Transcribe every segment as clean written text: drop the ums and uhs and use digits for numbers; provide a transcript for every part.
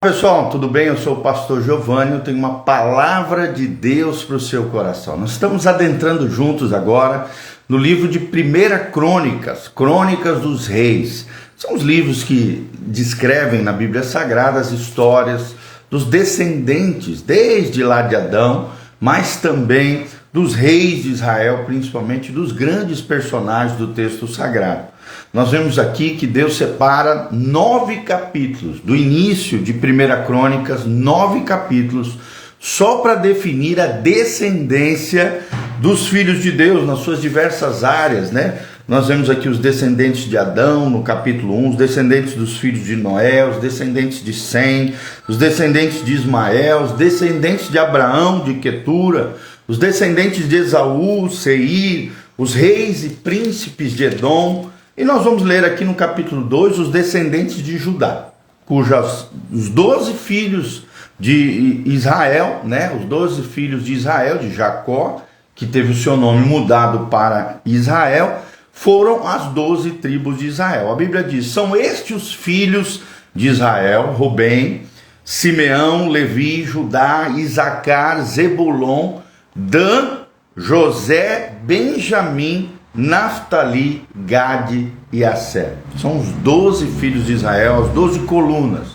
Pessoal, tudo bem? Eu sou o pastor Giovanni, eu tenho uma palavra de Deus para o seu coração. Nós estamos adentrando juntos agora no livro de 1 Crônicas, Crônicas dos Reis. São os livros que descrevem na Bíblia Sagrada as histórias dos descendentes, desde lá de Adão, mas também dos reis de Israel, principalmente dos grandes personagens do texto sagrado. Nós vemos aqui que Deus separa 9 capítulos, do início de 1 Crônicas, 9 capítulos, só para definir a descendência dos filhos de Deus nas suas diversas áreas, né? Nós vemos aqui os descendentes de Adão, no capítulo 1, os descendentes dos filhos de Noé, os descendentes de Sem, os descendentes de Ismael, os descendentes de Abraão, de Quetura, os descendentes de Esaú, Seir, os reis e príncipes de Edom. E nós vamos ler aqui no capítulo 2 os descendentes de Judá, os 12 filhos de Israel, né? Os 12 filhos de Israel, de Jacó, que teve o seu nome mudado para Israel, foram as 12 tribos de Israel. A Bíblia diz: são estes os filhos de Israel: Rubem, Simeão, Levi, Judá, Isacar, Zebulon, Dan, José, Benjamim, Naftali, Gade e Asser. São os 12 filhos de Israel, as 12 colunas,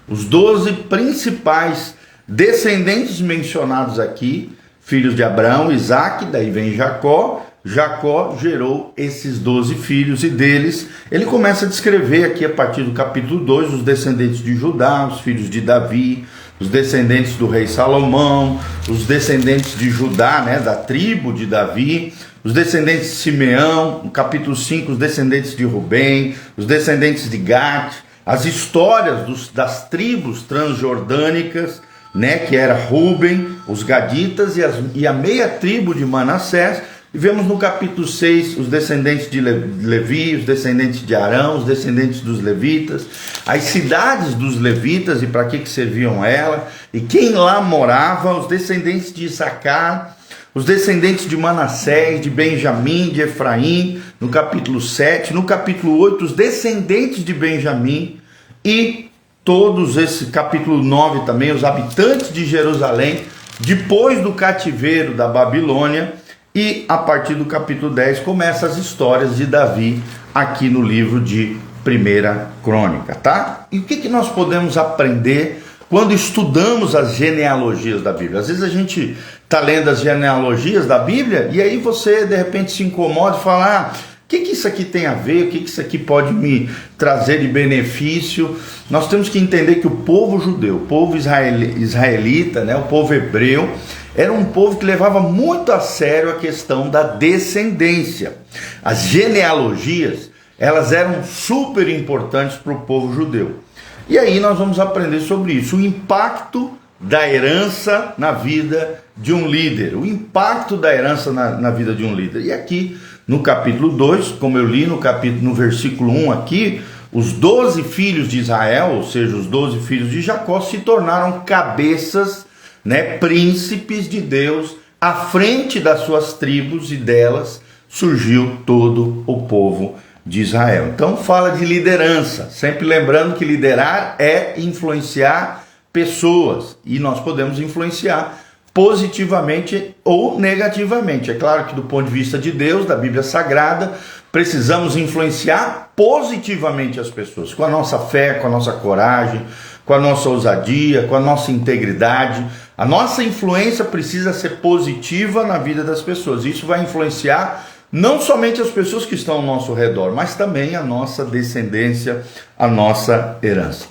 os 12 principais descendentes mencionados aqui, filhos de Abraão, Isaac, daí vem Jacó. Jacó gerou esses 12 filhos e deles ele começa a descrever aqui a partir do capítulo 2 os descendentes de Judá, os filhos de Davi, os descendentes do rei Salomão, os descendentes de Judá, né, da tribo de Davi, os descendentes de Simeão, no capítulo 5, os descendentes de Rubem, os descendentes de Gad, as histórias das tribos transjordânicas, né, que era Rubem, os Gaditas e a meia tribo de Manassés. E vemos no capítulo 6 os descendentes de Levi, os descendentes de Arão, os descendentes dos levitas, as cidades dos levitas e para que serviam ela, e quem lá morava, os descendentes de Issacar, os descendentes de Manassés, de Benjamim, de Efraim, no capítulo 7, no capítulo 8, os descendentes de Benjamim, e todos esse capítulo 9 também, os habitantes de Jerusalém, depois do cativeiro da Babilônia. E a partir do capítulo 10 começa as histórias de Davi aqui no livro de 1 Crônica, tá? E o que nós podemos aprender quando estudamos as genealogias da Bíblia? Às vezes a gente está lendo as genealogias da Bíblia e aí você de repente se incomoda e fala: o que isso aqui tem a ver? O que isso aqui pode me trazer de benefício? Nós temos que entender que o povo judeu, o povo israelita, né, o povo hebreu, era um povo que levava muito a sério a questão da descendência. As genealogias, elas eram super importantes para o povo judeu. E aí nós vamos aprender sobre isso, o impacto da herança na vida de um líder, o impacto da herança na vida de um líder. E aqui no capítulo 2, como eu li no versículo 1 aqui, os 12 filhos de Israel, ou seja, os 12 filhos de Jacó, se tornaram cabeças, né, príncipes de Deus à frente das suas tribos, e delas surgiu todo o povo de Israel. Então fala de liderança, sempre lembrando que liderar é influenciar pessoas, e nós podemos influenciar positivamente ou negativamente. É claro que do ponto de vista de Deus, da Bíblia Sagrada, precisamos influenciar positivamente as pessoas, com a nossa fé, com a nossa coragem, com a nossa ousadia, com a nossa integridade. A nossa influência precisa ser positiva na vida das pessoas. Isso vai influenciar não somente as pessoas que estão ao nosso redor, mas também a nossa descendência, a nossa herança.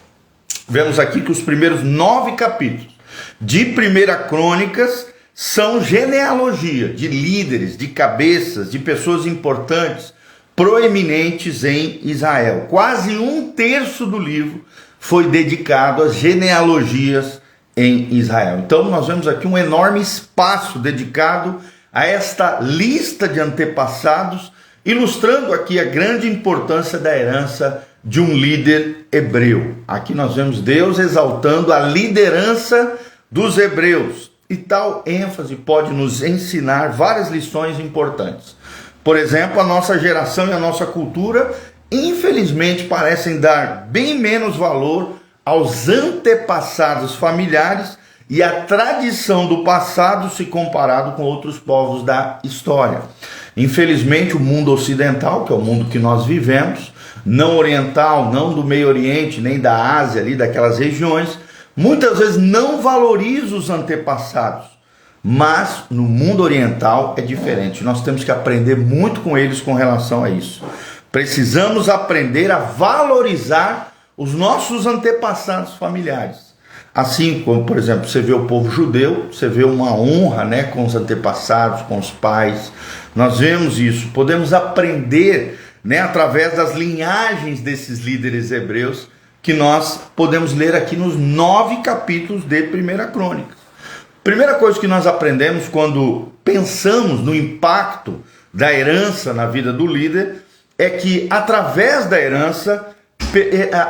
Vemos aqui que os primeiros 9 capítulos de 1 Crônicas são genealogia de líderes, de cabeças, de pessoas importantes, proeminentes em Israel. Quase 1/3 do livro foi dedicado às genealogias em Israel. Então nós vemos aqui um enorme espaço dedicado a esta lista de antepassados, ilustrando aqui a grande importância da herança de um líder hebreu. Aqui nós vemos Deus exaltando a liderança dos hebreus, e tal ênfase pode nos ensinar várias lições importantes. Por exemplo, a nossa geração e a nossa cultura, infelizmente, parecem dar bem menos valor aos antepassados familiares e à tradição do passado se comparado com outros povos da história. Infelizmente, o mundo ocidental, que é o mundo que nós vivemos, não oriental, não do Meio Oriente, nem da Ásia, ali daquelas regiões, muitas vezes não valoriza os antepassados. Mas no mundo oriental é diferente. Nós temos que aprender muito com eles com relação a isso. Precisamos aprender a valorizar os nossos antepassados familiares. Assim como, por exemplo, você vê o povo judeu, você vê uma honra, né, com os antepassados, com os pais. Nós vemos isso. Podemos aprender, né, através das linhagens desses líderes hebreus, que nós podemos ler aqui nos 9 capítulos de 1 Crônicas. Primeira coisa que nós aprendemos quando pensamos no impacto da herança na vida do líder é que através da herança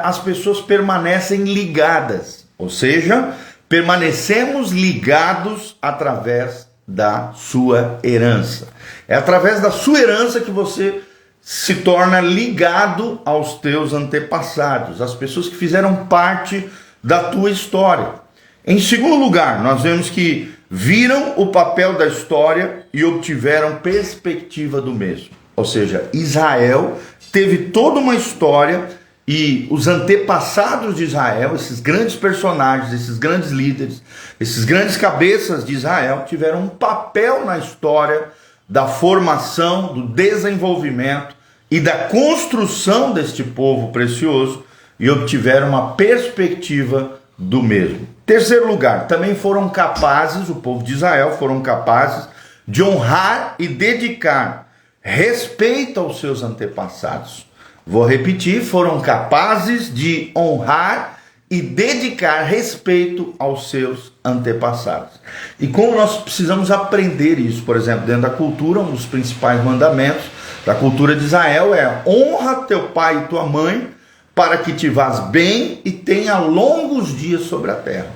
as pessoas permanecem ligadas, ou seja, permanecemos ligados através da sua herança. É através da sua herança que você se torna ligado aos teus antepassados, às pessoas que fizeram parte da tua história. Em segundo lugar, nós vemos que viram o papel da história e obtiveram perspectiva do mesmo. Ou seja, Israel teve toda uma história e os antepassados de Israel, esses grandes personagens, esses grandes líderes, esses grandes cabeças de Israel, tiveram um papel na história da formação, do desenvolvimento e da construção deste povo precioso e obtiveram uma perspectiva do mesmo. Terceiro lugar, também foram capazes, o povo de Israel foram capazes de honrar e dedicar respeito aos seus antepassados. Vou repetir, foram capazes de honrar e dedicar respeito aos seus antepassados. E como nós precisamos aprender isso, por exemplo, dentro da cultura, um dos principais mandamentos da cultura de Israel é: honra teu pai e tua mãe, para que te vás bem e tenha longos dias sobre a terra.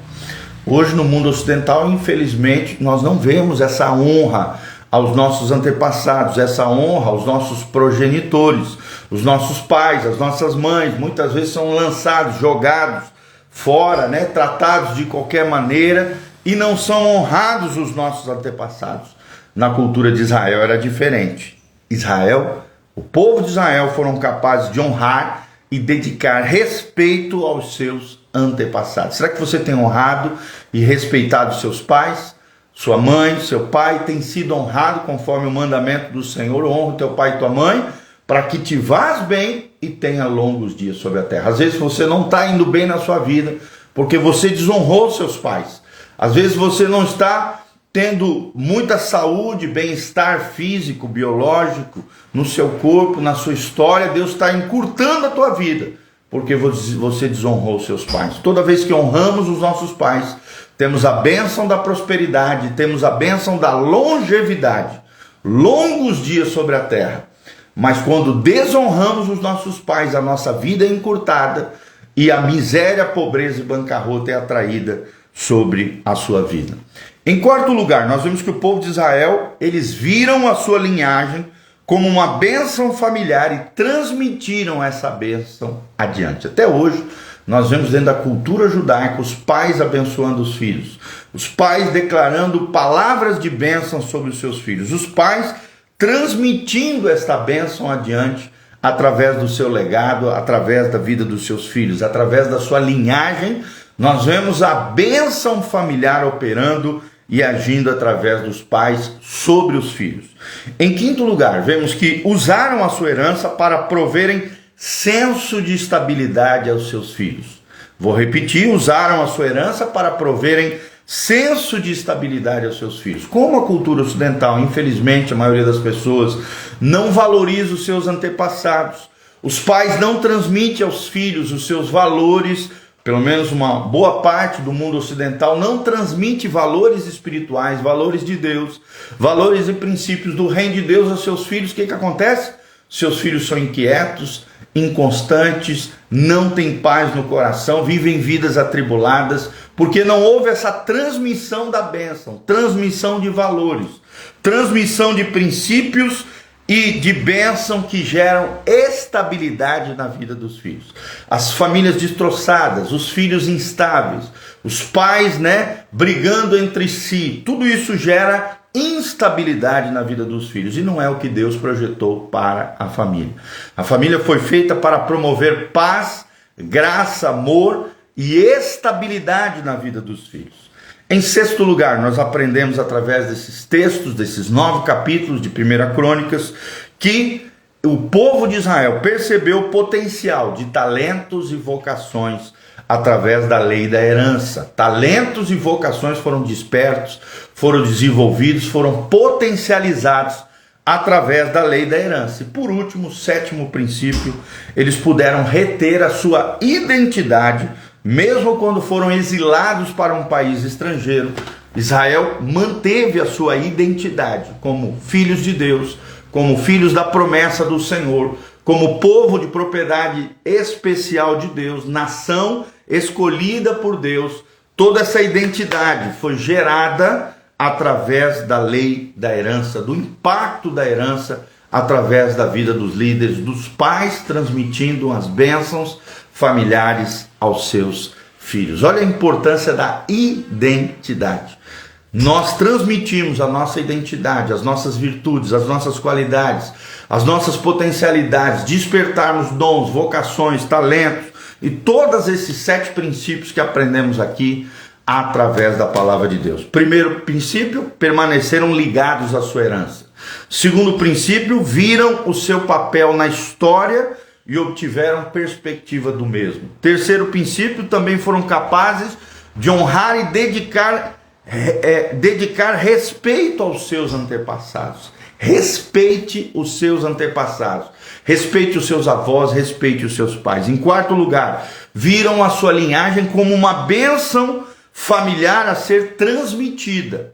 Hoje no mundo ocidental, infelizmente, nós não vemos essa honra aos nossos antepassados, essa honra aos nossos progenitores, os nossos pais, as nossas mães, muitas vezes são lançados, jogados fora, né, tratados de qualquer maneira e não são honrados os nossos antepassados. Na cultura de Israel era diferente. Israel, o povo de Israel foram capazes de honrar e dedicar respeito aos seus antepassados. Será que você tem honrado e respeitado seus pais? Sua mãe, seu pai tem sido honrado conforme o mandamento do Senhor: honra teu pai e tua mãe, para que te vás bem e tenha longos dias sobre a terra. Às vezes você não está indo bem na sua vida porque você desonrou seus pais. Às vezes você não está tendo muita saúde, bem-estar físico, biológico no seu corpo, na sua história. Deus está encurtando a tua vida porque você desonrou seus pais. Toda vez que honramos os nossos pais, temos a bênção da prosperidade, temos a bênção da longevidade, longos dias sobre a terra. Mas quando desonramos os nossos pais, a nossa vida é encurtada e a miséria, a pobreza e bancarrota é atraída sobre a sua vida. Em quarto lugar, nós vemos que o povo de Israel, eles viram a sua linhagem como uma bênção familiar e transmitiram essa bênção adiante. Até hoje, nós vemos dentro da cultura judaica os pais abençoando os filhos, os pais declarando palavras de bênção sobre os seus filhos, os pais transmitindo esta bênção adiante através do seu legado, através da vida dos seus filhos, através da sua linhagem. Nós vemos a bênção familiar operando e agindo através dos pais sobre os filhos. Em quinto lugar, vemos que usaram a sua herança para proverem senso de estabilidade aos seus filhos. Vou repetir, usaram a sua herança para proverem senso de estabilidade aos seus filhos. Como a cultura ocidental, infelizmente, a maioria das pessoas não valoriza os seus antepassados. Os pais não transmitem aos filhos os seus valores. Pelo menos uma boa parte do mundo ocidental não transmite valores espirituais, valores de Deus, valores e princípios do reino de Deus aos seus filhos. O que acontece? Seus filhos são inquietos, inconstantes, não têm paz no coração, vivem vidas atribuladas, porque não houve essa transmissão da bênção, transmissão de valores, transmissão de princípios e de bênção que geram estabilidade na vida dos filhos. As famílias destroçadas, os filhos instáveis, os pais, brigando entre si, tudo isso gera instabilidade na vida dos filhos, e não é o que Deus projetou para a família. A família foi feita para promover paz, graça, amor e estabilidade na vida dos filhos. Em sexto lugar, nós aprendemos através desses textos, desses 9 capítulos de 1 Crônicas, que o povo de Israel percebeu o potencial de talentos e vocações através da lei da herança. Talentos e vocações foram despertos, foram desenvolvidos, foram potencializados através da lei da herança. E por último, o sétimo princípio, eles puderam reter a sua identidade, mesmo quando foram exilados para um país estrangeiro. Israel manteve a sua identidade como filhos de Deus, como filhos da promessa do Senhor, como povo de propriedade especial de Deus, nação escolhida por Deus. Toda essa identidade foi gerada através da lei da herança, do impacto da herança através da vida dos líderes, dos pais transmitindo as bênçãos familiares aos seus filhos. Olha a importância da identidade. Nós transmitimos a nossa identidade, as nossas virtudes, as nossas qualidades, as nossas potencialidades, despertarmos dons, vocações, talentos e todos esses 7 princípios que aprendemos aqui através da palavra de Deus. Primeiro princípio, permaneceram ligados à sua herança. Segundo princípio, viram o seu papel na história e obtiveram perspectiva do mesmo. Terceiro princípio, também foram capazes de honrar e dedicar respeito aos seus antepassados. Respeite os seus antepassados. Respeite os seus avós, respeite os seus pais. Em quarto lugar, viram a sua linhagem como uma bênção familiar a ser transmitida.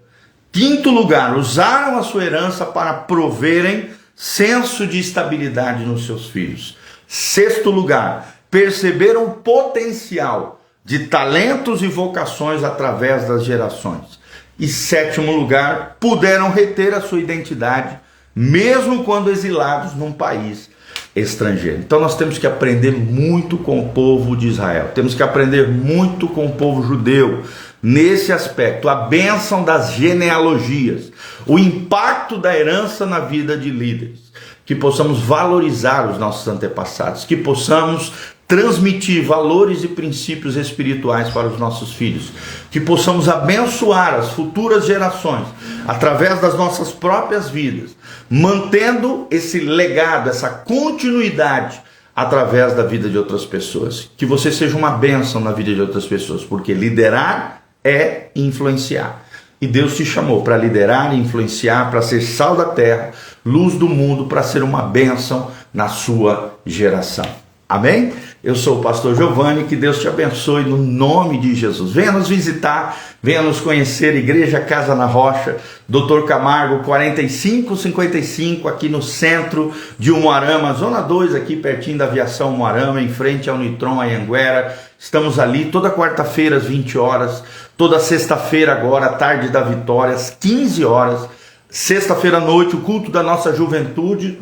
Quinto lugar, usaram a sua herança para proverem senso de estabilidade nos seus filhos. Sexto lugar, perceberam o potencial de talentos e vocações através das gerações. E sétimo lugar, puderam reter a sua identidade, mesmo quando exilados num país estrangeiro. Então nós temos que aprender muito com o povo de Israel, temos que aprender muito com o povo judeu, nesse aspecto, a bênção das genealogias, o impacto da herança na vida de líderes, que possamos valorizar os nossos antepassados, que possamos transmitir valores e princípios espirituais para os nossos filhos, que possamos abençoar as futuras gerações através das nossas próprias vidas, mantendo esse legado, essa continuidade através da vida de outras pessoas. Que você seja uma bênção na vida de outras pessoas, porque liderar é influenciar. E Deus te chamou para liderar e influenciar, para ser sal da terra, luz do mundo, para ser uma bênção na sua geração. Amém? Eu sou o pastor Giovanni, que Deus te abençoe no nome de Jesus. Venha nos visitar, venha nos conhecer, Igreja Casa na Rocha, Dr. Camargo 4555, aqui no centro de Umuarama, zona 2, aqui pertinho da Aviação Umuarama, em frente ao Nitron Anhanguera. Estamos ali toda quarta-feira às 20 horas, toda sexta-feira agora, tarde da vitória, às 15 horas, sexta-feira à noite, o culto da nossa juventude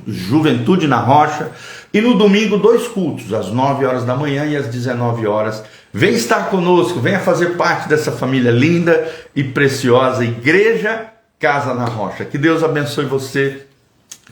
na Rocha, e no domingo 2 cultos, às 9 horas da manhã e às 19 horas. Vem estar conosco, venha fazer parte dessa família linda e preciosa, Igreja Casa na Rocha. Que Deus abençoe você,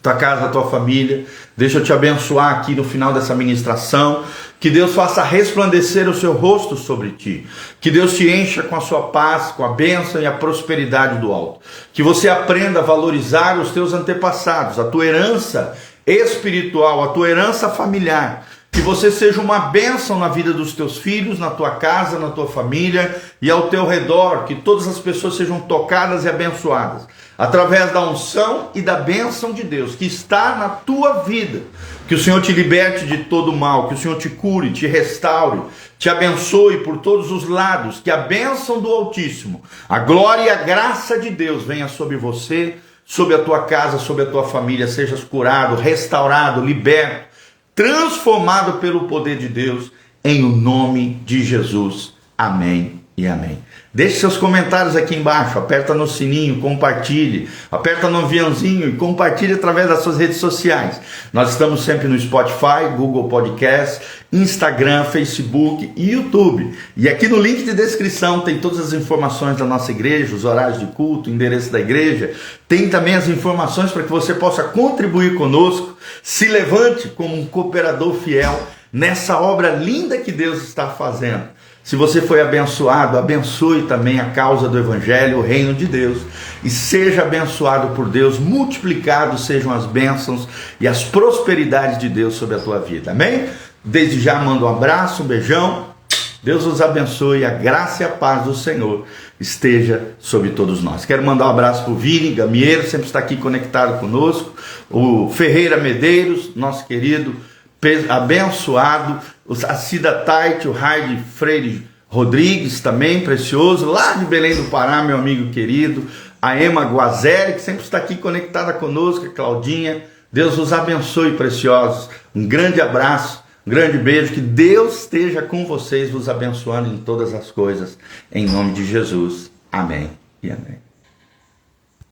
tua casa, tua família. Deixa eu te abençoar aqui no final dessa ministração. Que Deus faça resplandecer o seu rosto sobre ti. Que Deus te encha com a sua paz, com a bênção e a prosperidade do alto. Que você aprenda a valorizar os teus antepassados, a tua herança espiritual, a tua herança familiar. Que você seja uma bênção na vida dos teus filhos, na tua casa, na tua família e ao teu redor. Que todas as pessoas sejam tocadas e abençoadas através da unção e da bênção de Deus que está na tua vida. Que o Senhor te liberte de todo mal, que o Senhor te cure, te restaure, te abençoe por todos os lados. Que a bênção do Altíssimo, a glória e a graça de Deus venha sobre você, sobre a tua casa, sobre a tua família. Sejas curado, restaurado, liberto, transformado pelo poder de Deus, em o nome de Jesus. Amém e amém. Deixe seus comentários aqui embaixo, aperta no sininho, compartilhe, aperta no aviãozinho e compartilhe através das suas redes sociais. Nós estamos sempre no Spotify, Google Podcast, Instagram, Facebook e YouTube. E aqui no link de descrição tem todas as informações da nossa igreja, os horários de culto, o endereço da igreja. Tem também as informações para que você possa contribuir conosco, se levante como um cooperador fiel nessa obra linda que Deus está fazendo. Se você foi abençoado, abençoe também a causa do Evangelho, o reino de Deus, e seja abençoado por Deus, multiplicados sejam as bênçãos e as prosperidades de Deus sobre a tua vida, amém? Desde já mando um abraço, um beijão, Deus os abençoe, a graça e a paz do Senhor esteja sobre todos nós. Quero mandar um abraço para o Vini Gamieiro, sempre está aqui conectado conosco, o Ferreira Medeiros, nosso querido, abençoado, a Cida Tait, o Raide Freire Rodrigues também, precioso, lá de Belém do Pará, meu amigo querido, a Emma Guazelli, que sempre está aqui conectada conosco, a Claudinha, Deus os abençoe, preciosos, um grande abraço, um grande beijo, que Deus esteja com vocês, vos abençoando em todas as coisas, em nome de Jesus, amém e amém.